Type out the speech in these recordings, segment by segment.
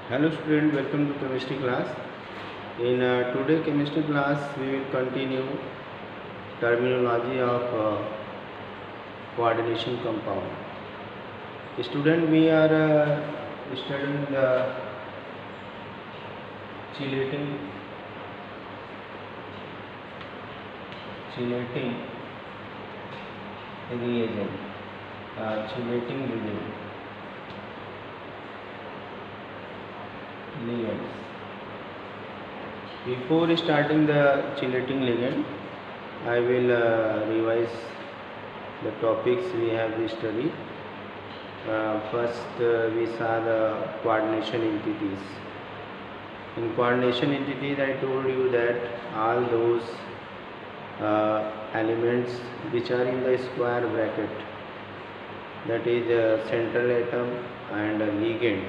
Hello student, welcome to chemistry class. In today chemistry class we will continue terminology of coordination compound. Student, we are studying the chelating reagent, chelating ligands. Before starting the chelating ligand, I will revise the topics we have studied. First, we saw the coordination entities. In coordination entities, I told you that all those elements which are in the square bracket, that is central atom and ligand,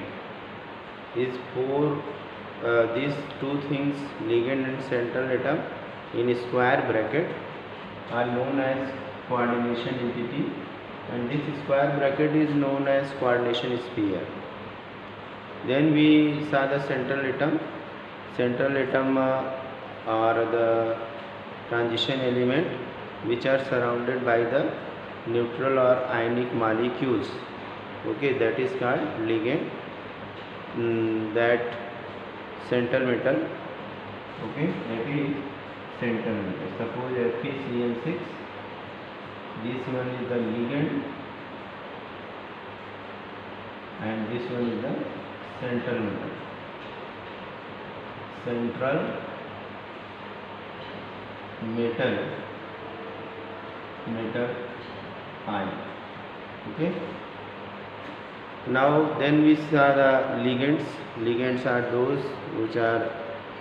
these two things, ligand and central atom in square bracket, are known as coordination entity, and this square bracket is known as coordination sphere. Then we saw the central atom. Central atom are the transition element which are surrounded by the neutral or ionic molecules. Okay, that is called ligand. That central metal. Okay, that is central metal. Suppose FeCl6. This one is the ligand, and this one is the central metal. Central metal ion. Okay. Now then we saw the ligands. Ligands are those which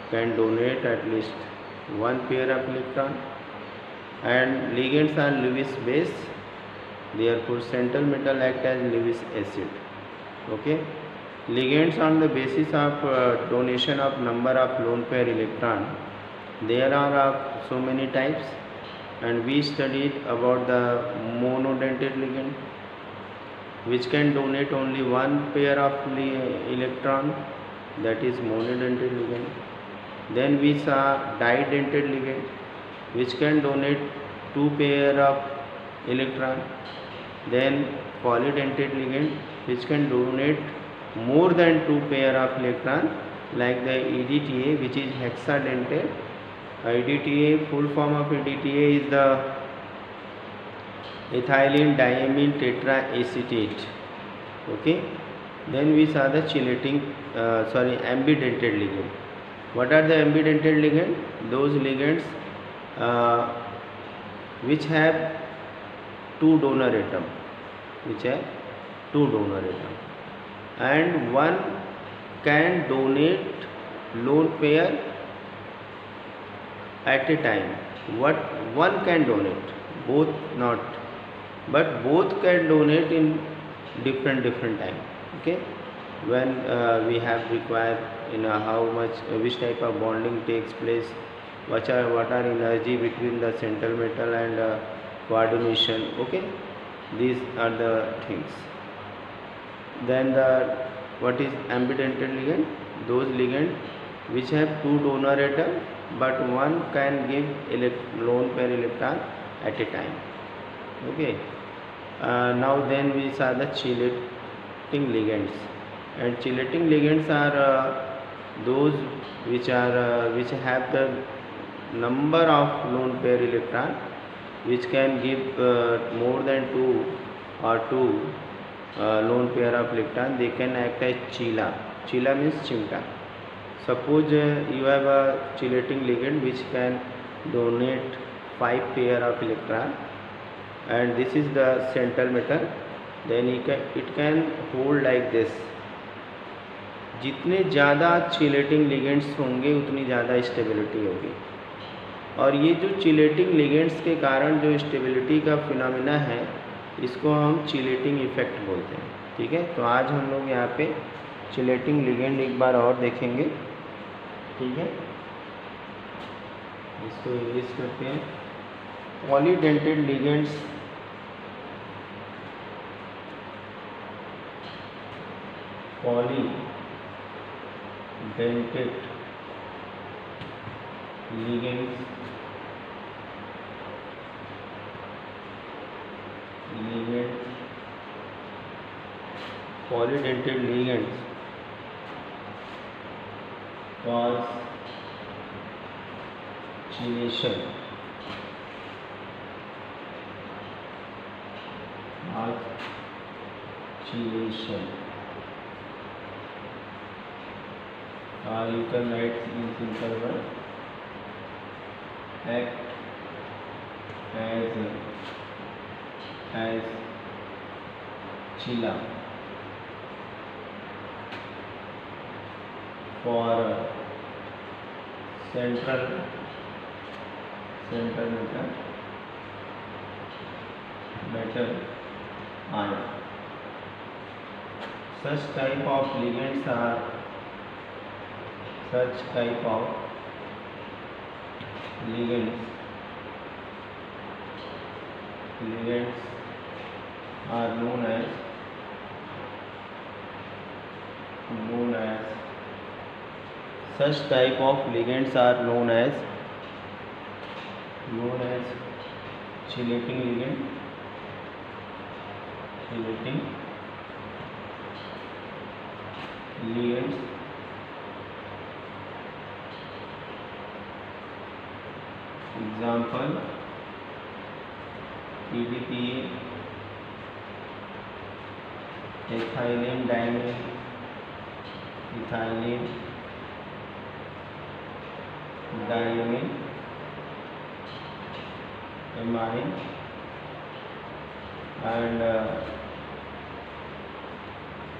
can donate at least one pair of electron, and ligands are Lewis base. Therefore central metal act as Lewis acid. Okay. Ligands on the basis of donation of number of lone pair electron. There are of so many types, and we studied about the monodentate ligand, which can donate only one pair of electron, that is monodentate ligand. Then we saw didentate ligand, which can donate two pair of electron. Then polydentate ligand, which can donate more than two pair of electron, like the EDTA, which is hexadentate. EDTA, full form of EDTA is the ethylene diamine tetraacetate. Okay. Then we saw the ambidentate ligand. What are the ambidentate ligand? Those ligands which have two donor atom, and one can donate lone pair at a time. What one can donate, both not, but both can donate in different time. Okay, when we have required how much, which type of bonding takes place, what are energy between the central metal and coordination. Okay, these are the things. Then what is ambidentate ligand? Those ligand which have two donor atom, but one can give lone pair electron at a time. Okay. Now then we saw the chelating ligands, and chelating ligands are those which have the number of lone pair electron, which can give more than two lone pair of electron. They can act as chela. Chela means chimta. Suppose you have a chelating ligand which can donate 5 pair of electron, and this is the central metal. Then it can hold like this. जितने ज़्यादा chelating ligands होंगे उतनी ज़्यादा stability होगी, और ये जो chelating ligands के कारण जो स्टेबिलिटी का फिनोमिना है, इसको हम चिलेटिंग इफेक्ट बोलते हैं. ठीक है, तो आज हम लोग यहाँ पे चिलेटिंग लिगेंड एक बार और देखेंगे. ठीक है, इसको इंग्लिश करते हैं. Polydentate ligands dentate ligands polydentate ligands cause chelation or you can write in simple word act as chila for central metal ion. Such type of ligands are known as such type of ligands are known as chelating ligands. Example PDPA, ethylene diamine, amine,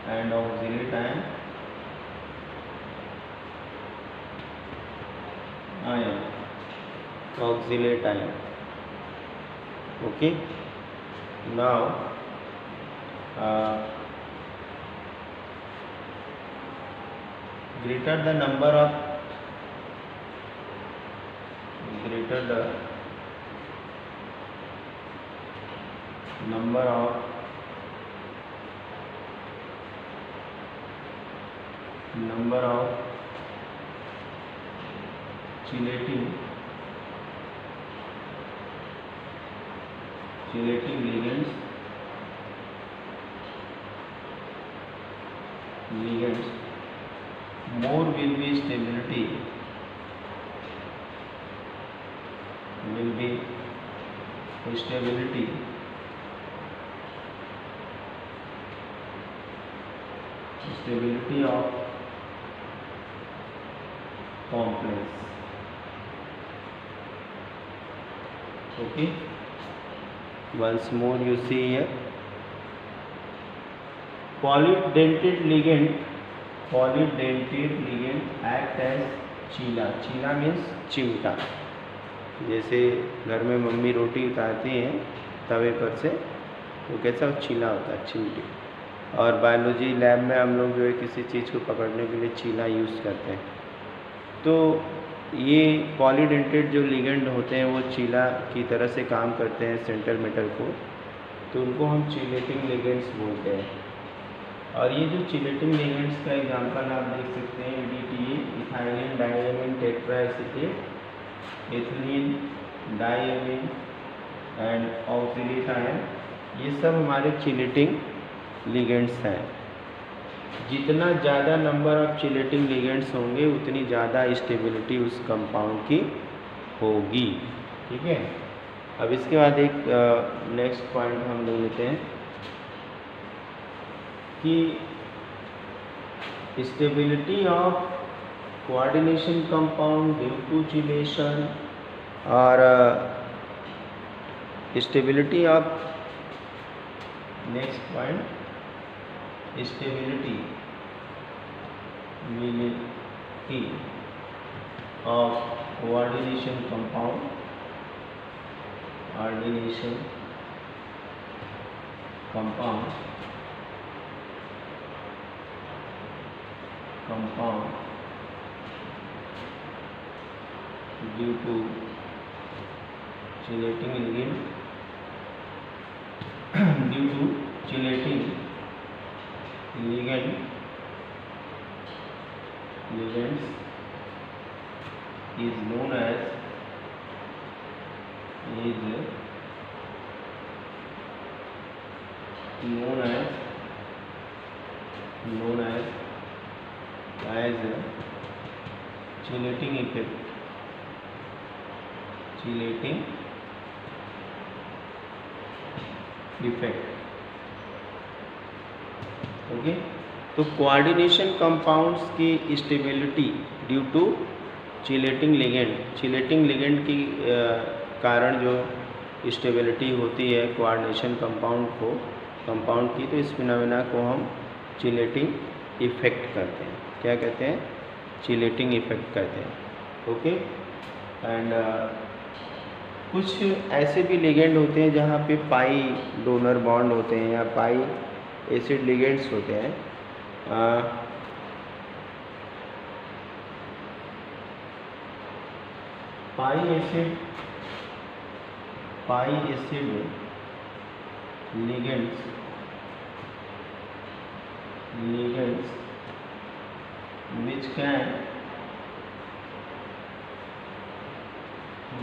and auxiliary ion. Okay. Now greater the number of chelating ligands more will be stability of complex. Okay, once more you see here, polydentate ligand act as chila means चिमटा. जैसे घर में mummy रोटी उतारती हैं तवे पर से, वो कैसा चीला होता है, चिमटी. और बायोलॉजी लैब में हम लोग जो है किसी चीज़ को पकड़ने के लिए चीला यूज़ करते हैं. तो ये पॉलीडेंटेट जो लिगेंड होते हैं वो चीला की तरह से काम करते हैं सेंट्रल मेटल को, तो उनको हम चिलेटिंग लिगेंड्स बोलते हैं. और ये जो चिलेटिंग लिगेंड्स का एग्जांपल आप देख सकते हैं, EDTA ethylene diamine tetraacetate, ethylene diamine and oxalate ion, ये सब हमारे चिलेटिंग लिगेंड्स हैं. जितना ज़्यादा नंबर ऑफ चिलेटिंग लिगेंड्स होंगे उतनी ज़्यादा स्टेबिलिटी उस कंपाउंड की होगी. ठीक है. अब इसके बाद एक नेक्स्ट पॉइंट हम ले लेते हैं कि stability of coordination compound due to chelation और stability of next point stability of coordination compound due to chelating ligand ligands is known as chelating effect. Okay, तो कोऑर्डिनेशन कंपाउंड्स की stability due to chelating ligand की कारण जो stability होती है coordination compound की, तो इस फिनोमेना को हम चिलेटिंग इफेक्ट कहते हैं। क्या कहते हैं? चिलेटिंग इफेक्ट कहते हैं। ओके, एंड कुछ ऐसे भी लिगेंड होते हैं जहाँ पे पाई डोनर बॉन्ड होते हैं या पाई एसिड लिगेंड्स होते हैं। Pi acid ligands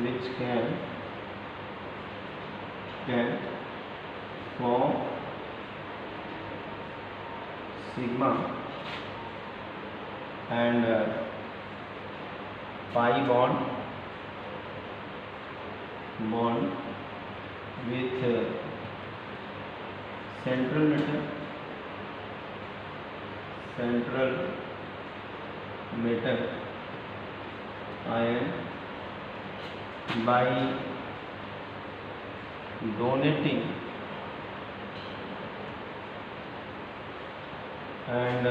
which can form sigma and pi bond with central metal ion by donating and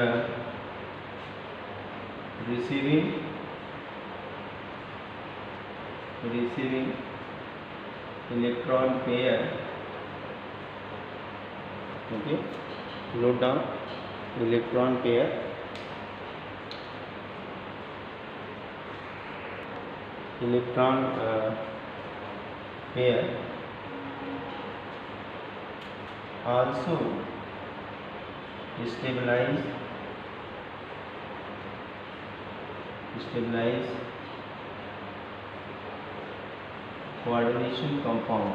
receiving electron pair. Okay, note down electron pair also stabilize coordination compound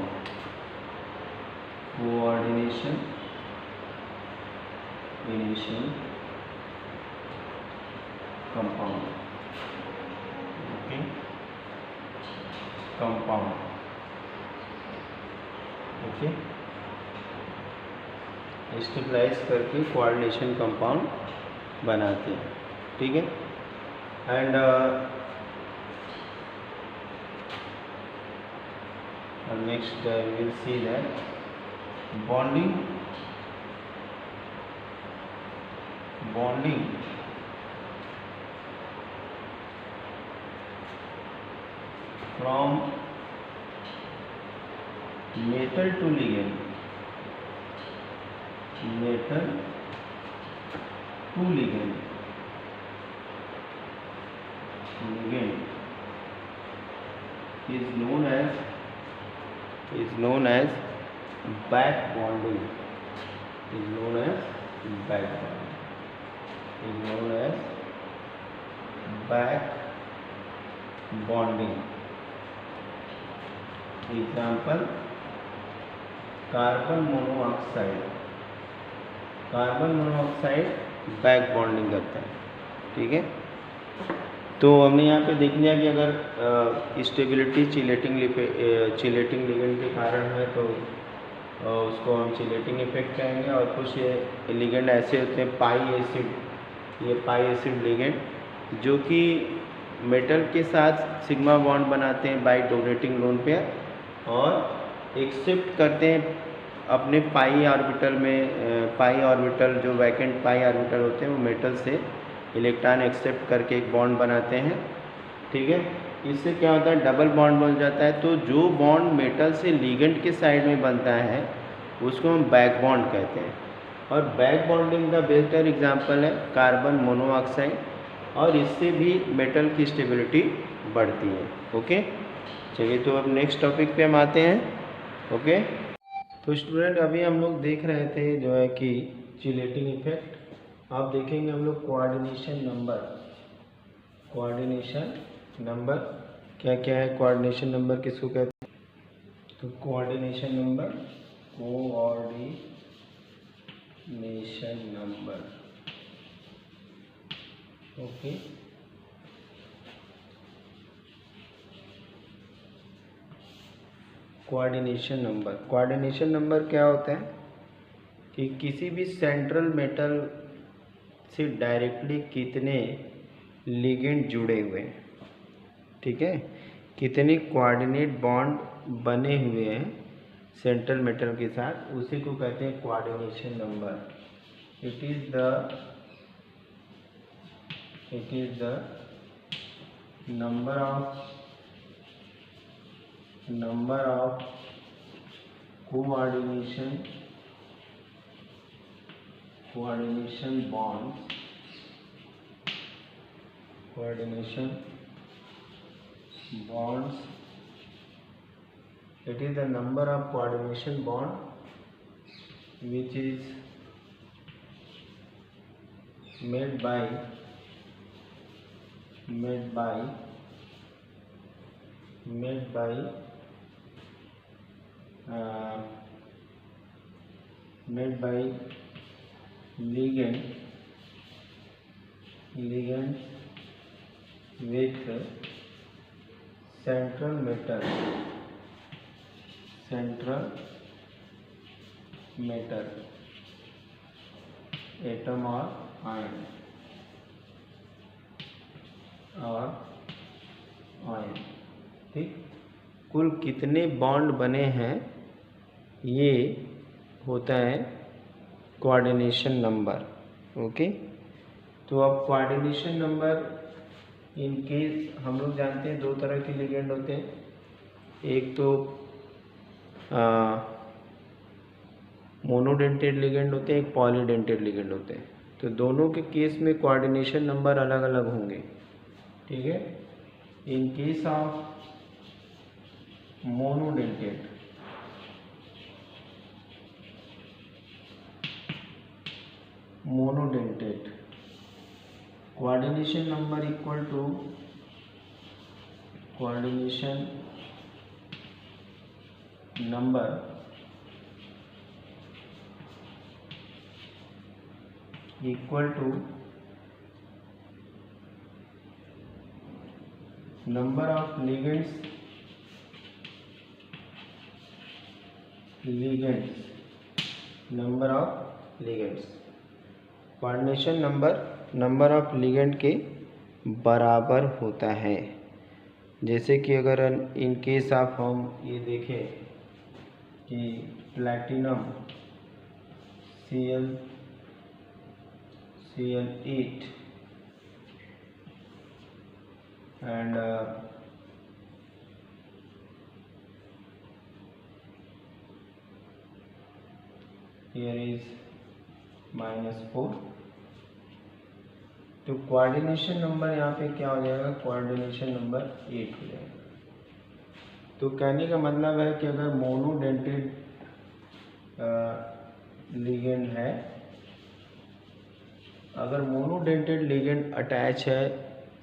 okay, compound। Okay, stabilize करके coordination compound बनाते हैं। ठीक है, and next will see that bonding from metal to ligand is known as back bonding example carbon monoxide back bonding करता है। ठीक है, तो हमने यहाँ पे देख लिया कि अगर स्टेबिलिटी चिलेटिंग लिगेंड के कारण है तो उसको हम चिलेटिंग इफेक्ट कहेंगे। और कुछ ये लिगेंड ऐसे होते हैं पाई एसिड लिगेंड जो कि मेटल के साथ सिग्मा बॉन्ड बनाते हैं बाय डोनेटिंग लोन पेयर और एक्सेप्ट करते हैं अपने पाई ऑर्बिटल जो वैकेंट पाई ऑर्बिटल होते हैं वो मेटल से इलेक्ट्रॉन एक्सेप्ट करके एक बॉन्ड बनाते हैं। ठीक है, इससे क्या होता है, डबल बॉन्ड बन जाता है। तो जो बॉन्ड मेटल से लिगेंड के साइड में बनता है उसको हम बैक बॉन्ड कहते हैं। और बैक बॉन्डिंग का बेहतर एग्जांपल है कार्बन मोनोऑक्साइड, और इससे भी मेटल की स्टेबिलिटी बढ़ती है। ओके, चलिए तो अब नेक्स्ट टॉपिक पे हम आते हैं। ओके, तो स्टूडेंट अभी हम लोग देख रहे थे जो है कि चिलेटिंग इफेक्ट। आप देखेंगे हम लोग कोऑर्डिनेशन नंबर कोऑर्डिनेशन नंबर क्या क्या है? कोऑर्डिनेशन नंबर किसको कहते हैं? तो coordination number, coordination number, okay. Coordination number क्या होता है कि किसी भी सेंट्रल मेटल से डायरेक्टली कितने लिगेंड जुड़े हुए हैं, ठीक है, कितने कोऑर्डिनेट बॉन्ड बने हुए हैं सेंट्रल मेटल के साथ, उसी को कहते हैं coordination number. It is the number of coordination bonds, it is the number of coordination bond which is made by ligand with central metal atom or ion, ठीक। कुल कितने बॉन्ड बने हैं ये होता है कोऑर्डिनेशन नंबर, ओके। तो अब कोऑर्डिनेशन नंबर इन केस हम लोग जानते हैं दो तरह के लिगेंड होते हैं, एक तो मोनोडेंटेड लिगेंड होते हैं, एक पॉलीडेंटेड लिगेंड होते हैं। तो दोनों के केस में कोऑर्डिनेशन नंबर अलग अलग होंगे, ठीक है। In case of monodentate coordination number equal to coordination number equal to number of ligands coordination number of ligand के बराबर होता है। जैसे कि अगर इन केस ऑफ हम ये देखें कि platinum Cl8 and here is -4, तो कोऑर्डिनेशन नंबर यहाँ पे क्या हो जाएगा? कोऑर्डिनेशन नंबर 8 हो जाएगा। तो कहने का मतलब है कि अगर मोनोडेंटेड लिगेंड है, अगर मोनोडेंटेड लिगेंड अटैच है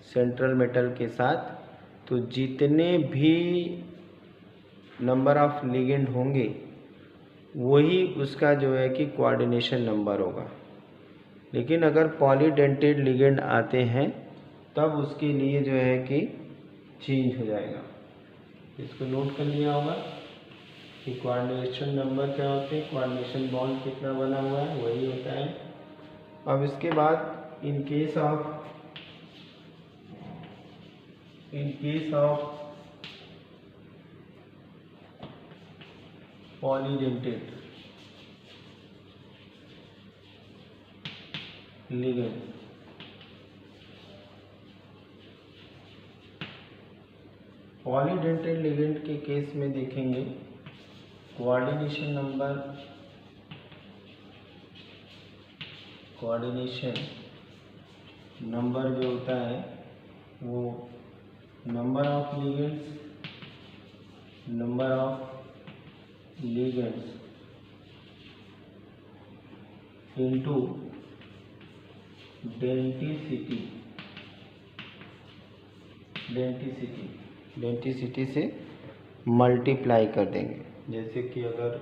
सेंट्रल मेटल के साथ, तो जितने भी नंबर ऑफ लिगेंड होंगे वही उसका जो है कि कोऑर्डिनेशन नंबर होगा। लेकिन अगर पॉलीडेंटेड लिगेंड आते हैं तब उसके लिए जो है कि चेंज हो जाएगा। इसको नोट कर लिया होगा कि कोऑर्डिनेशन नंबर क्या होते हैं, कोऑर्डिनेशन बॉन्ड कितना बना हुआ है वही होता है। अब इसके बाद in case of polydentate ligand, polydentate ligand के केस में देखेंगे कोऑर्डिनेशन नंबर जो होता है वो number of ligands into density denticity से मल्टीप्लाई कर देंगे। जैसे कि अगर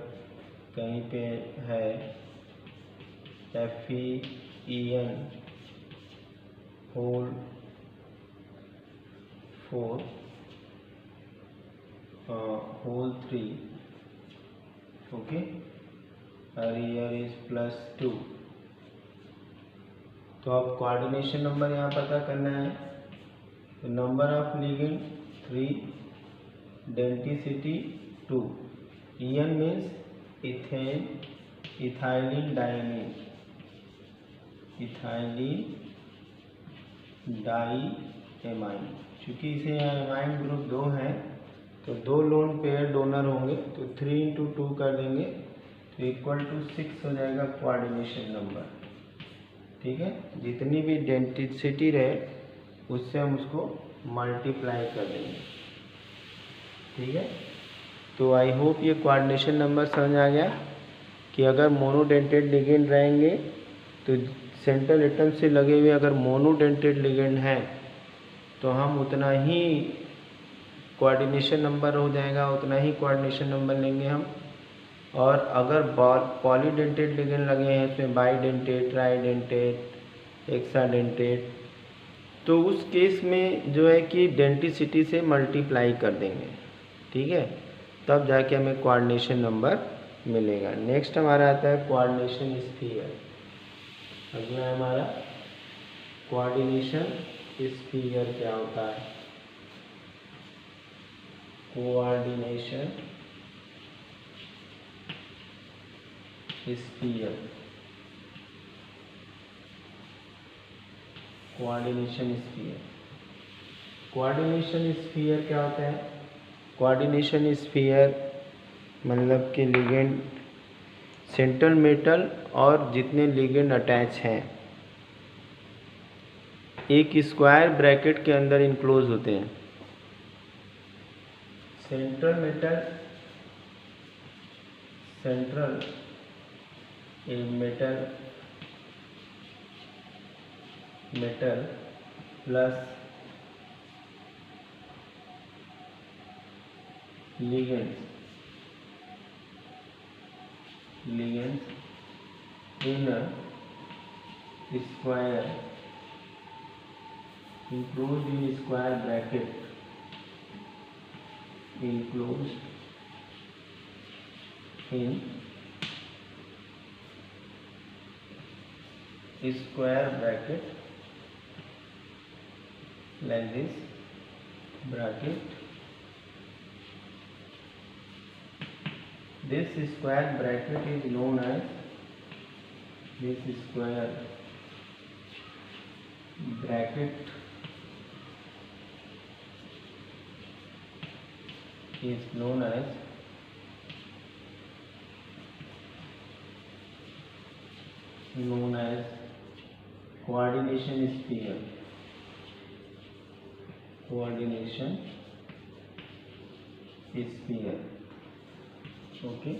कहीं पे है FeN होल 4 होल 3, ओके, और ईयर इज +2। तो अब कोऑर्डिनेशन नंबर यहाँ पता करना है। तो number of ligand 3, denticity 2, EN means ethane ethylene diamine, ethylene diamine. चूँकि इसे यहाँ एमाइन ग्रुप 2 है तो 2 लोन पेयर डोनर होंगे, तो 3 × 2 कर देंगे तो =6 हो जाएगा कोऑर्डिनेशन नंबर। ठीक है, जितनी भी डेंटिसिटी रहे उससे हम उसको मल्टीप्लाई कर देंगे। ठीक है, तो आई होप ये कोऑर्डिनेशन नंबर समझ आ गया कि अगर मोनोडेंटेड लिगेंड रहेंगे तो सेंट्रल एटम से लगे हुए अगर मोनोडेंटेड लिगेंड हैं तो हम उतना ही कोऑर्डिनेशन नंबर हो जाएगा, उतना ही कोऑर्डिनेशन नंबर लेंगे हम। और अगर पॉलीडेंटेड लिगेंड लगे हैं इसमें बाईडेंटेड, ट्राईडेंटेड, हेक्साडेंटेड, तो उस केस में जो है कि डेंटिसिटी से मल्टीप्लाई कर देंगे। ठीक है, तब जाके हमें कोऑर्डिनेशन नंबर मिलेगा। नेक्स्ट हमारा आता है कोऑर्डिनेशन स्फीयर। अगला है हमारा कोऑर्डिनेशन स्फीयर। क्या होता है coordination sphere? Coordination sphere, coordination sphere क्या होता है? कोऑर्डिनेशन स्फीयर मतलब कि लिगेंड सेंट्रल मेटल और जितने लिगेंड अटैच हैं एक स्क्वायर ब्रैकेट के अंदर इनक्लोज होते हैं। Central metal, central metal plus ligands in square enclosed in square bracket, enclosed in square bracket like this bracket. This square bracket is known as, this square bracket is known as coordination sphere. Coordination sphere, okay,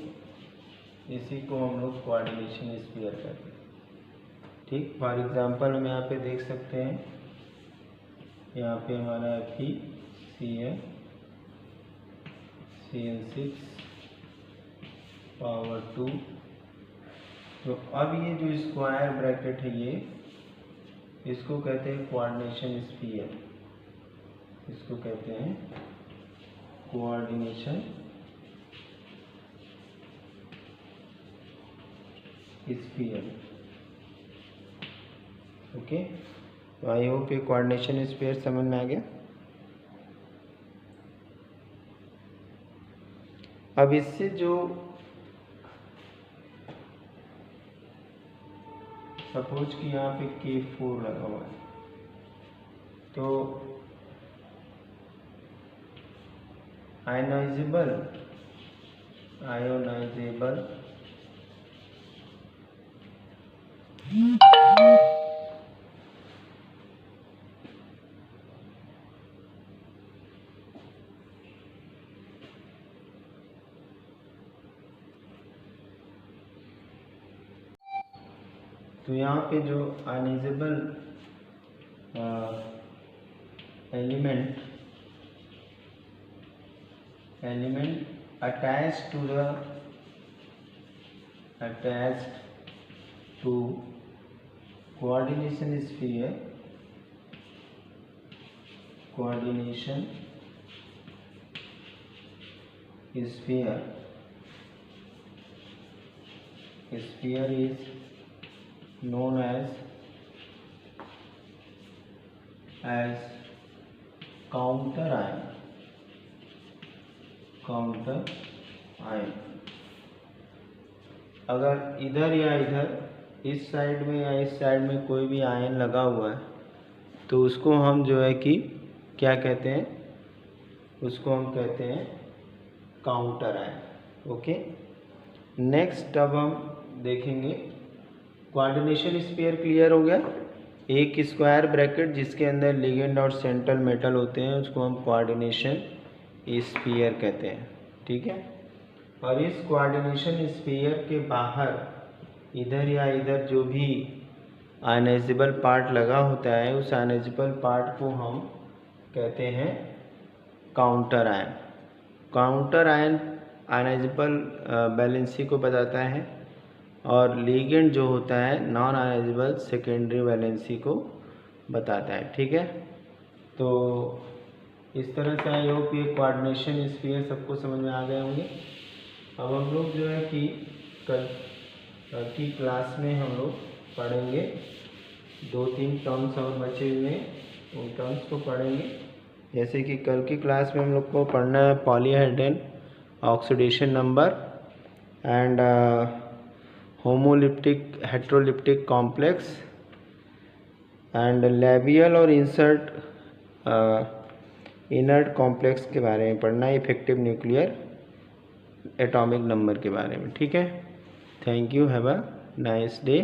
इसी को हम लोग coordination sphere कहते हैं। ठीक, for example हम यहाँ पे देख सकते हैं, यहाँ पे हमारा CN6 पावर 2। तो अब ये जो स्क्वायर ब्रैकेट है ये, इसको कहते हैं कोऑर्डिनेशन स्फीयर, इसको कहते हैं कोऑर्डिनेशन स्फीयर। ओके, तो आई होप ये कोऑर्डिनेशन स्फीयर समझ में आ गया। अब इससे जो सपोज कि यहाँ पे K4 लगा हुआ है, तो आयोनाइजेबल तो यहाँ पे जो ionisable element element attached to coordination sphere is known as counter ion. अगर इधर या इधर इस साइड में या इस साइड में कोई भी आयन लगा हुआ है तो उसको हम जो है कि क्या कहते हैं, उसको हम कहते हैं काउंटर आयन। ओके, नेक्स्ट अब हम देखेंगे कोऑर्डिनेशन स्फीयर। क्लियर हो गया। एक स्क्वायर ब्रैकेट जिसके अंदर लिगेंड और सेंट्रल मेटल होते हैं उसको हम कोऑर्डिनेशन स्फीयर कहते हैं। ठीक है, और इस कोऑर्डिनेशन स्फीयर के बाहर इधर या इधर जो भी आयनाइजेबल पार्ट लगा होता है उस आयनाइजेबल पार्ट को हम कहते हैं counter ion. Counter ion ionizable valency को बताता है और लिगेंड जो होता है नॉन आयनाइजेबल सेकेंडरी वैलेंसी को बताता है। ठीक है, तो इस तरह से आई होप ये कोऑर्डिनेशन स्फीयर सबको समझ में आ गए होंगे। अब हम लोग जो है कि कल की क्लास में हम लोग पढ़ेंगे 2-3 टर्म्स और बचे हुए हैं, उन टर्म्स को पढ़ेंगे। जैसे कि कल की क्लास में हम लोग को पढ़ना है polyhedron oxidation number and homoleptic heteroleptic complex and labile और इंसर्ट इनर्ट कॉम्प्लेक्स के बारे में पढ़ना है, इफेक्टिव न्यूक्लियर एटॉमिक नंबर के बारे में। ठीक है, thank you, have a nice day.